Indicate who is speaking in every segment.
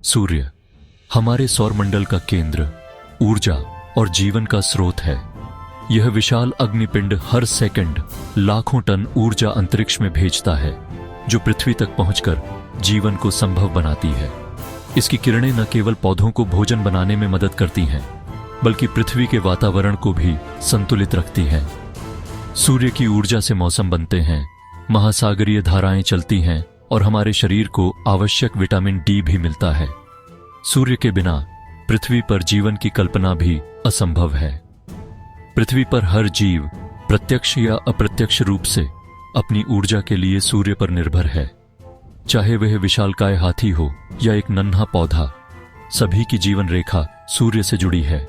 Speaker 1: सूर्य हमारे सौरमंडल का केंद्र, ऊर्जा और जीवन का स्रोत है। यह विशाल अग्निपिंड हर सेकंड लाखों टन ऊर्जा अंतरिक्ष में भेजता है, जो पृथ्वी तक पहुंचकर जीवन को संभव बनाती है। इसकी किरणें न केवल पौधों को भोजन बनाने में मदद करती हैं, बल्कि पृथ्वी के वातावरण को भी संतुलित रखती हैं। सूर्य की ऊर्जा से मौसम बनते हैं, महासागरीय धाराएं चलती हैं और हमारे शरीर को आवश्यक विटामिन डी भी मिलता है। सूर्य के बिना पृथ्वी पर जीवन की कल्पना भी असंभव है। पृथ्वी पर हर जीव प्रत्यक्ष या अप्रत्यक्ष रूप से अपनी ऊर्जा के लिए सूर्य पर निर्भर है। चाहे वह विशालकाय हाथी हो या एक नन्हा पौधा, सभी की जीवन रेखा सूर्य से जुड़ी है।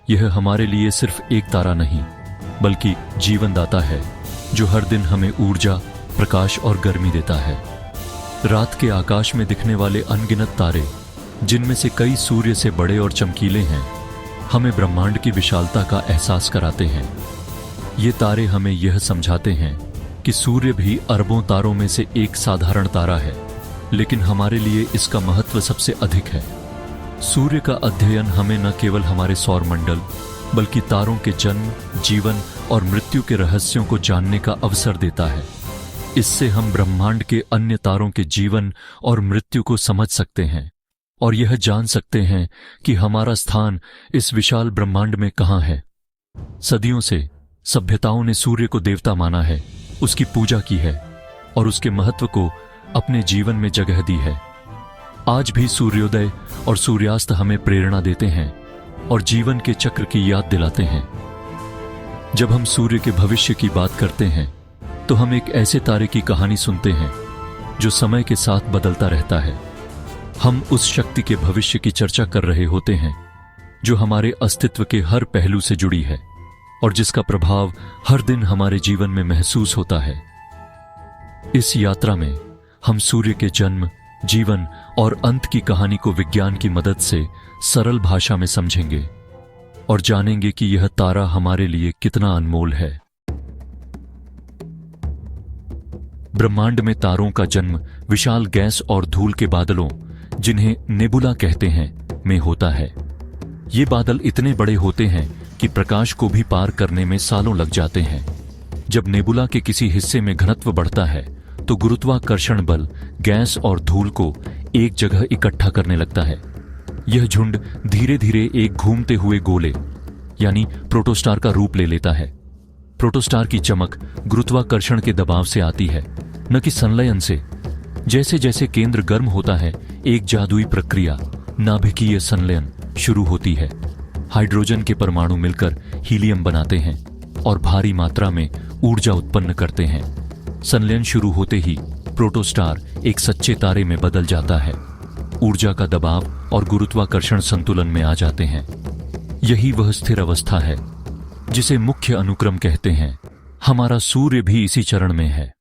Speaker 1: यह हमारे लिए सिर्फ एक तारा नहीं, बल्कि जीवनदाता है, जो हर दिन हमें ऊर्जा, प्रकाश और गर्मी देता है। रात के आकाश में दिखने वाले अनगिनत तारे, जिनमें से कई सूर्य से बड़े और चमकीले हैं, हमें ब्रह्मांड की विशालता का एहसास कराते हैं। ये तारे हमें यह समझाते हैं कि सूर्य भी अरबों तारों में से एक साधारण तारा है, लेकिन हमारे लिए इसका महत्व सबसे अधिक है। सूर्य का अध्ययन हमें न केवल हमारे सौरमंडल, बल्कि तारों के जन्म, जीवन और मृत्यु के रहस्यों को जानने का अवसर देता है। इससे हम ब्रह्मांड के अन्य तारों के जीवन और मृत्यु को समझ सकते हैं और यह जान सकते हैं कि हमारा स्थान इस विशाल ब्रह्मांड में कहाँ है। सदियों से सभ्यताओं ने सूर्य को देवता माना है, उसकी पूजा की है और उसके महत्व को अपने जीवन में जगह दी है। आज भी सूर्योदय और सूर्यास्त हमें प्रेरणा देते हैं और जीवन के चक्र की याद दिलाते हैं। जब हम सूर्य के भविष्य की बात करते हैं, तो हम एक ऐसे तारे की कहानी सुनते हैं जो समय के साथ बदलता रहता है। हम उस शक्ति के भविष्य की चर्चा कर रहे होते हैं जो हमारे अस्तित्व के हर पहलू से जुड़ी है और जिसका प्रभाव हर दिन हमारे जीवन में महसूस होता है। इस यात्रा में हम सूर्य के जन्म, जीवन और अंत की कहानी को विज्ञान की मदद से सरल भाषा में समझेंगे और जानेंगे कि यह तारा हमारे लिए कितना अनमोल है। ब्रह्मांड में तारों का जन्म विशाल गैस और धूल के बादलों, जिन्हें नेबुला कहते हैं, में होता है। ये बादल इतने बड़े होते हैं कि प्रकाश को भी पार करने में सालों लग जाते हैं। जब नेबुला के किसी हिस्से में घनत्व बढ़ता है, तो गुरुत्वाकर्षण बल गैस और धूल को एक जगह इकट्ठा करने लगता है। यह झुंड धीरे धीरे एक घूमते हुए गोले यानी प्रोटोस्टार का रूप ले लेता है। प्रोटोस्टार की चमक गुरुत्वाकर्षण के दबाव से आती है, न कि संलयन से। जैसे जैसे केंद्र गर्म होता है, एक जादुई प्रक्रिया, नाभिकीय संलयन, शुरू होती है। हाइड्रोजन के परमाणु मिलकर हीलियम बनाते हैं और भारी मात्रा में ऊर्जा उत्पन्न करते हैं। संलयन शुरू होते ही प्रोटोस्टार एक सच्चे तारे में बदल जाता है। ऊर्जा का दबाव और गुरुत्वाकर्षण संतुलन में आ जाते हैं। यही वह स्थिर अवस्था है जिसे मुख्य अनुक्रम कहते हैं। हमारा सूर्य भी इसी चरण में है।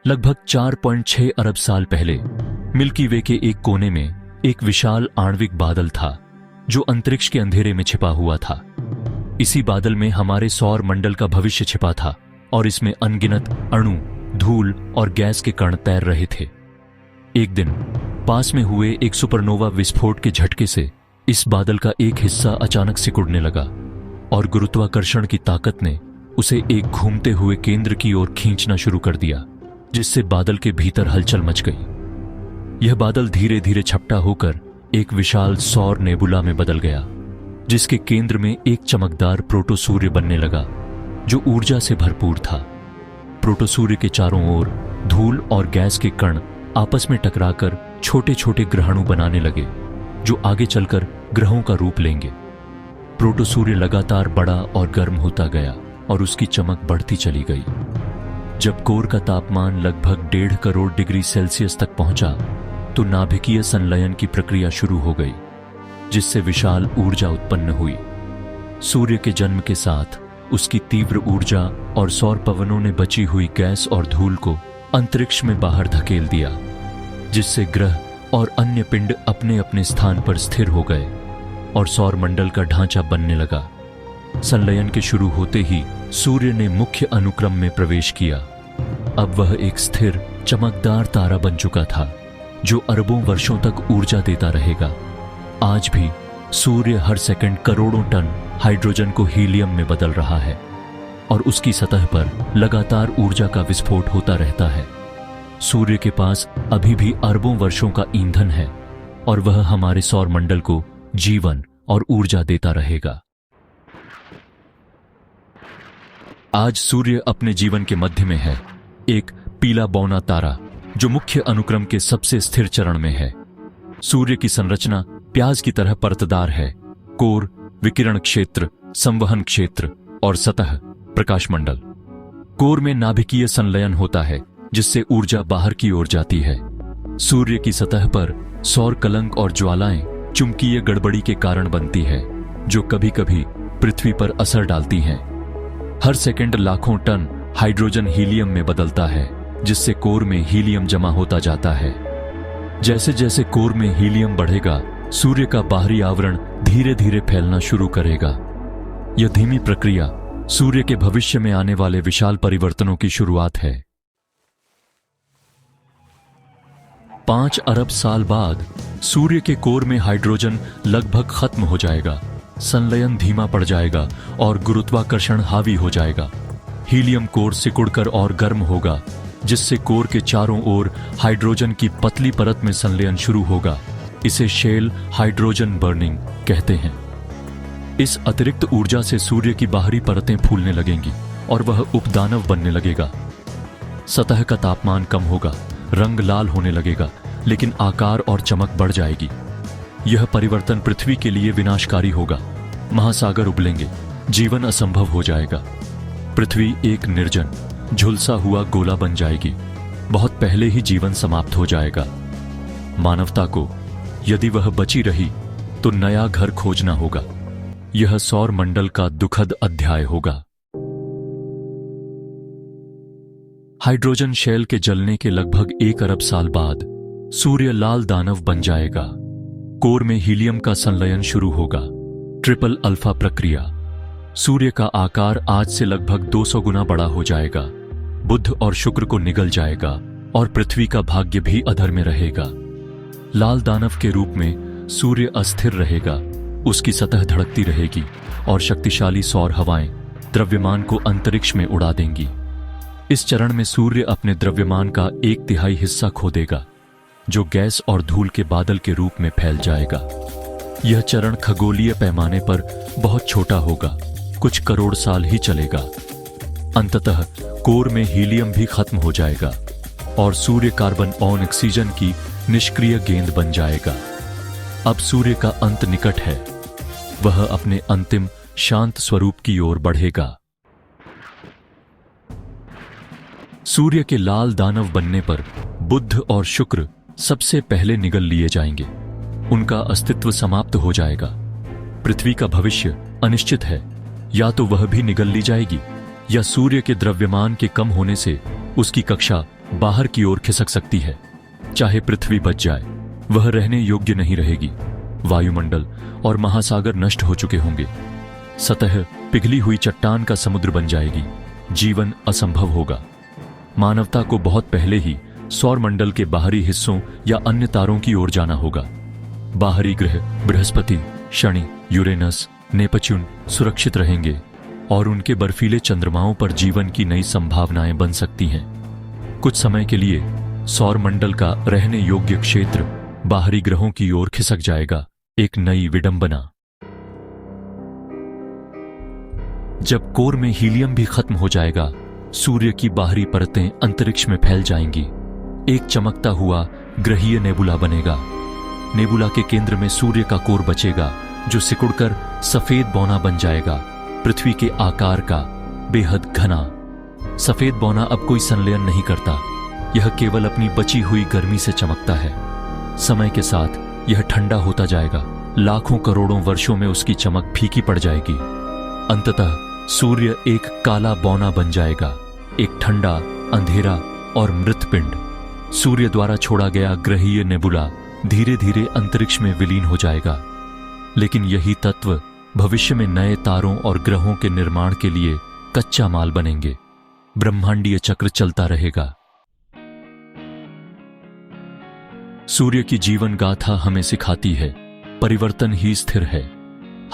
Speaker 1: लगभग 4.6 अरब साल पहले मिल्की वे के एक कोने में एक विशाल आणविक बादल था, जो अंतरिक्ष के अंधेरे में छिपा हुआ था। इसी बादल में हमारे सौर मंडल का भविष्य छिपा था और इसमें अनगिनत अणु, धूल और गैस के कण तैर रहे थे। एक दिन पास में हुए एक सुपरनोवा विस्फोट के झटके से इस बादल का एक हिस्सा अचानक सिकुड़ने लगा और गुरुत्वाकर्षण की ताकत ने उसे एक घूमते हुए केंद्र की ओर खींचना शुरू कर दिया, जिससे बादल के भीतर हलचल मच गई। यह बादल धीरे धीरे छपटा होकर एक विशाल सौर नेबुला में बदल गया, जिसके केंद्र में एक चमकदार प्रोटोसूर्य बनने लगा, जो ऊर्जा से भरपूर था। प्रोटोसूर्य के चारों ओर धूल और गैस के कण आपस में टकराकर छोटे छोटे ग्रहाणु बनाने लगे, जो आगे चलकर ग्रहों का रूप लेंगे। प्रोटोसूर्य लगातार बड़ा और गर्म होता गया और उसकी चमक बढ़ती चली गई। जब कोर का तापमान लगभग 1.5 करोड़ डिग्री सेल्सियस तक पहुंचा, तो नाभिकीय संलयन की प्रक्रिया शुरू हो गई, जिससे विशाल ऊर्जा उत्पन्न हुई। सूर्य के जन्म के साथ उसकी तीव्र ऊर्जा और सौर पवनों ने बची हुई गैस और धूल को अंतरिक्ष में बाहर धकेल दिया, जिससे ग्रह और अन्य पिंड अपने अपने स्थान पर स्थिर हो गए और सौर मंडल का ढांचा बनने लगा। संलयन के शुरू होते ही सूर्य ने मुख्य अनुक्रम में प्रवेश किया। अब वह एक स्थिर चमकदार तारा बन चुका था जो अरबों वर्षों तक ऊर्जा देता रहेगा। आज भी सूर्य हर सेकंड करोड़ों टन हाइड्रोजन को हीलियम में बदल रहा है और उसकी सतह पर लगातार ऊर्जा का विस्फोट होता रहता है। सूर्य के पास अभी भी अरबों वर्षों का ईंधन है और वह हमारे सौर मंडल को जीवन और ऊर्जा देता रहेगा। आज सूर्य अपने जीवन के मध्य में है, एक पीला बौना तारा जो मुख्य अनुक्रम के सबसे स्थिर चरण में है। सूर्य की संरचना प्याज की तरह परतदार है। कोर, विकिरण क्षेत्र, संवहन क्षेत्र और सतह प्रकाश मंडल। कोर में नाभिकीय संलयन होता है जिससे ऊर्जा बाहर की ओर जाती है। सूर्य की सतह पर सौर कलंक और ज्वालाएं चुंबकीय गड़बड़ी के कारण बनती है जो कभी कभी पृथ्वी पर असर डालती हैं। हर सेकंड लाखों टन हाइड्रोजन हीलियम में बदलता है जिससे कोर में हीलियम जमा होता जाता है। जैसे जैसे कोर में हीलियम बढ़ेगा, सूर्य का बाहरी आवरण धीरे धीरे फैलना शुरू करेगा। यह धीमी प्रक्रिया सूर्य के भविष्य में आने वाले विशाल परिवर्तनों की शुरुआत है। 5 अरब साल बाद सूर्य के कोर में हाइड्रोजन लगभग खत्म हो जाएगा, संलयन धीमा पड़ जाएगा और गुरुत्वाकर्षण हावी हो जाएगा। हीलियम कोर सिकुड़कर और गर्म होगा जिससे कोर के चारों ओर हाइड्रोजन की पतली परत में संलयन शुरू होगा। इसे शेल हाइड्रोजन बर्निंग कहते हैं। इस अतिरिक्त ऊर्जा से सूर्य की बाहरी परतें फूलने लगेंगी और वह उपदानव बनने लगेगा। सतह का तापमान कम होगा, रंग लाल होने लगेगा, लेकिन आकार और चमक बढ़ जाएगी। यह परिवर्तन पृथ्वी के लिए विनाशकारी होगा। महासागर उबलेंगे, जीवन असंभव हो जाएगा। पृथ्वी एक निर्जन झुलसा हुआ गोला बन जाएगी। बहुत पहले ही जीवन समाप्त हो जाएगा। मानवता को यदि वह बची रही तो नया घर खोजना होगा। यह सौर मंडल का दुखद अध्याय होगा। हाइड्रोजन शेल के जलने के लगभग 1 अरब साल बाद सूर्य लाल दानव बन जाएगा। कोर में हीलियम का संलयन शुरू होगा। ट्रिपल अल्फा प्रक्रिया। सूर्य का आकार आज से लगभग 200 गुना बड़ा हो जाएगा। बुध और शुक्र को निगल जाएगा और पृथ्वी का भाग्य भी अधर में रहेगा। लाल दानव के रूप में सूर्य अस्थिर रहेगा, उसकी सतह धड़कती रहेगी और शक्तिशाली सौर हवाएं द्रव्यमान को अंतरिक्ष में उड़ा देंगी। इस चरण में सूर्य अपने द्रव्यमान का 1/3 हिस्सा खो देगा जो गैस और धूल के बादल के रूप में फैल जाएगा। यह चरण खगोलीय पैमाने पर बहुत छोटा होगा, कुछ करोड़ साल ही चलेगा। अंततः कोर में हीलियम भी खत्म हो जाएगा और सूर्य कार्बन और ऑक्सीजन की निष्क्रिय गेंद बन जाएगा। अब सूर्य का अंत निकट है। वह अपने अंतिम शांत स्वरूप की ओर बढ़ेगा। सूर्य के लाल दानव बनने पर बुध और शुक्र सबसे पहले निगल लिए जाएंगे। उनका अस्तित्व समाप्त हो जाएगा। पृथ्वी का भविष्य अनिश्चित है। या तो वह भी निगल ली जाएगी या सूर्य के द्रव्यमान के कम होने से उसकी कक्षा बाहर की ओर खिसक सकती है। चाहे पृथ्वी बच जाए, वह रहने योग्य नहीं रहेगी। वायुमंडल और महासागर नष्ट हो चुके होंगे। सतह पिघली हुई चट्टान का समुद्र बन जाएगी। जीवन असंभव होगा। मानवता को बहुत पहले ही सौर मंडल के बाहरी हिस्सों या अन्य तारों की ओर जाना होगा। बाहरी ग्रह बृहस्पति, शनि, यूरेनस, नेपच्यून सुरक्षित रहेंगे और उनके बर्फीले चंद्रमाओं पर जीवन की नई संभावनाएं बन सकती हैं। कुछ समय के लिए सौर मंडल का रहने योग्य क्षेत्र बाहरी ग्रहों की ओर खिसक जाएगा। एक नई विडंबना। जब कोर में हीलियम भी खत्म हो जाएगा, सूर्य की बाहरी परतें अंतरिक्ष में फैल जाएंगी। एक चमकता हुआ ग्रहीय नेबुला बनेगा। नेबुला के केंद्र में सूर्य का कोर बचेगा जो सिकुड़कर सफेद बौना बन जाएगा। पृथ्वी के आकार का, बेहद घना। सफेद बौना अब कोई संलयन नहीं करता। यह केवल अपनी बची हुई गर्मी से चमकता है। समय के साथ यह ठंडा होता जाएगा। लाखों करोड़ों वर्षों में उसकी चमक फीकी पड़ जाएगी। अंततः सूर्य एक काला बौना बन जाएगा, एक ठंडा, अंधेरा और मृत पिंड। सूर्य द्वारा छोड़ा गया ग्रहीय नेबुला धीरे धीरे अंतरिक्ष में विलीन हो जाएगा। लेकिन यही तत्व भविष्य में नए तारों और ग्रहों के निर्माण के लिए कच्चा माल बनेंगे। ब्रह्मांडीय चक्र चलता रहेगा। सूर्य की जीवन गाथा हमें सिखाती है, परिवर्तन ही स्थिर है।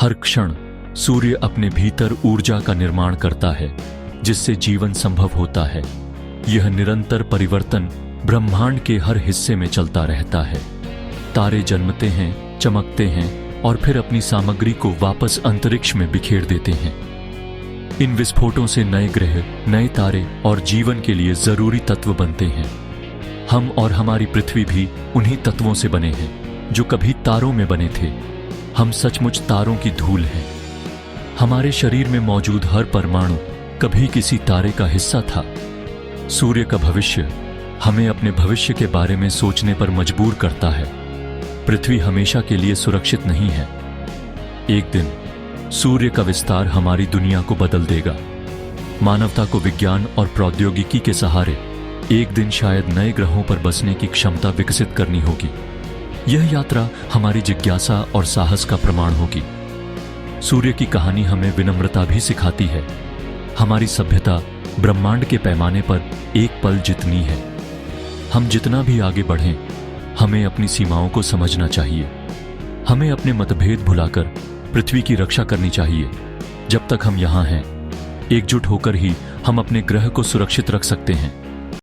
Speaker 1: हर क्षण सूर्य अपने भीतर ऊर्जा का निर्माण करता है, जिससे जीवन संभव होता है। यह निरंतर परिवर्तन ब्रह्मांड के हर हिस्से में चलता रहता है। तारे जन्मते हैं, चमकते हैं और फिर अपनी सामग्री को वापस अंतरिक्ष में बिखेर देते हैं। इन विस्फोटों से नए ग्रह, नए तारे और जीवन के लिए जरूरी तत्व बनते हैं। हम और हमारी पृथ्वी भी उन्हीं तत्वों से बने हैं जो कभी तारों में बने थे। हम सचमुच तारों की धूल हैं। हमारे शरीर में मौजूद हर परमाणु कभी किसी तारे का हिस्सा था। सूर्य का भविष्य हमें अपने भविष्य के बारे में सोचने पर मजबूर करता है। पृथ्वी हमेशा के लिए सुरक्षित नहीं है। एक दिन सूर्य का विस्तार हमारी दुनिया को बदल देगा। मानवता को विज्ञान और प्रौद्योगिकी के सहारे एक दिन शायद नए ग्रहों पर बसने की क्षमता विकसित करनी होगी। यह यात्रा हमारी जिज्ञासा और साहस का प्रमाण होगी। सूर्य की कहानी हमें विनम्रता भी सिखाती है। हमारी सभ्यता ब्रह्मांड के पैमाने पर एक पल जितनी है। हम जितना भी आगे बढ़ें, हमें अपनी सीमाओं को समझना चाहिए। हमें अपने मतभेद भुलाकर पृथ्वी की रक्षा करनी चाहिए। जब तक हम यहाँ हैं, एकजुट होकर ही हम अपने ग्रह को सुरक्षित रख सकते हैं।